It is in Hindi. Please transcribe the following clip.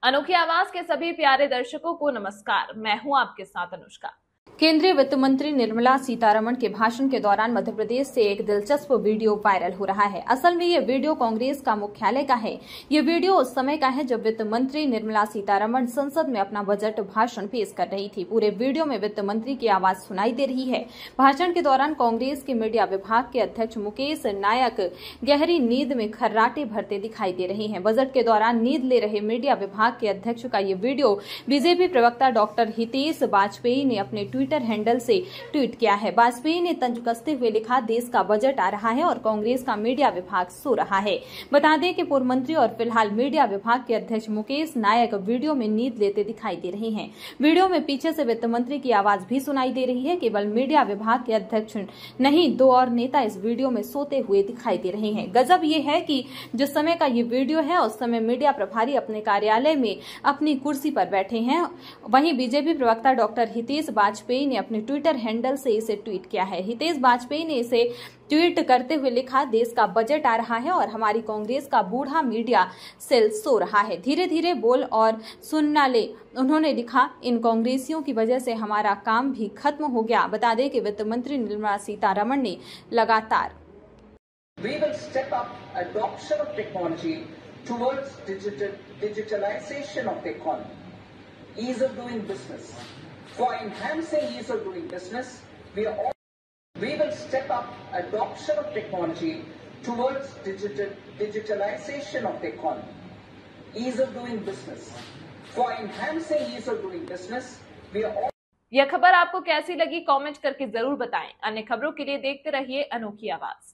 अनोखी आवाज के सभी प्यारे दर्शकों को नमस्कार। मैं हूं आपके साथ अनुष्का। केंद्रीय वित्त मंत्री निर्मला सीतारमण के भाषण के दौरान मध्य प्रदेश से एक दिलचस्प वीडियो वायरल हो रहा है। असल में ये वीडियो कांग्रेस का मुख्यालय का है। ये वीडियो उस समय का है जब वित्त मंत्री निर्मला सीतारमण संसद में अपना बजट भाषण पेश कर रही थी। पूरे वीडियो में वित्त मंत्री की आवाज सुनाई दे रही है। भाषण के दौरान कांग्रेस के मीडिया विभाग के अध्यक्ष मुकेश नायक गहरी नींद में खर्राटे भरते दिखाई दे रहे हैं। बजट के दौरान नींद ले रहे मीडिया विभाग के अध्यक्ष का ये वीडियो बीजेपी प्रवक्ता डॉक्टर हितेश वाजपेयी ने अपने ट्विटर हैंडल से ट्वीट किया है। वाजपेयी ने तंज कसते हुए लिखा, देश का बजट आ रहा है और कांग्रेस का मीडिया विभाग सो रहा है। बता दें कि पूर्व मंत्री और फिलहाल मीडिया विभाग के अध्यक्ष मुकेश नायक वीडियो में नींद लेते दिखाई दे रहे हैं। वीडियो में पीछे से वित्त मंत्री की आवाज भी सुनाई दे रही है। केवल मीडिया विभाग के अध्यक्ष नहीं, दो और नेता इस वीडियो में सोते हुए दिखाई दे रहे हैं। गजब ये है कि जिस समय का ये वीडियो है उस समय मीडिया प्रभारी अपने कार्यालय में अपनी कुर्सी पर बैठे हैं। वहीं बीजेपी प्रवक्ता डॉक्टर हितेश वाजपेयी ने अपने ट्विटर हैंडल से इसे ट्वीट किया है। हितेश वाजपेयी ने इसे ट्वीट करते हुए लिखा, देश का बजट आ रहा है और हमारी कांग्रेस का बूढ़ा मीडिया सेल सो रहा है। धीरे धीरे बोल और सुनना ले। उन्होंने लिखा, इन कांग्रेसियों की वजह से हमारा काम भी खत्म हो गया। बता दें कि वित्त मंत्री निर्मला सीतारमण ने लगातार We will step up adoption of technology towards digitalization of the economy, ease of doing business. For enhancing ease of doing business, we will step up adoption of technology towards digitalization of the economy, ease of doing business. For enhancing ease of doing business, we are यह खबर आपको कैसी लगी कमेंट करके जरूर बताएं। अन्य खबरों के लिए देखते रहिए अनोखी आवाज।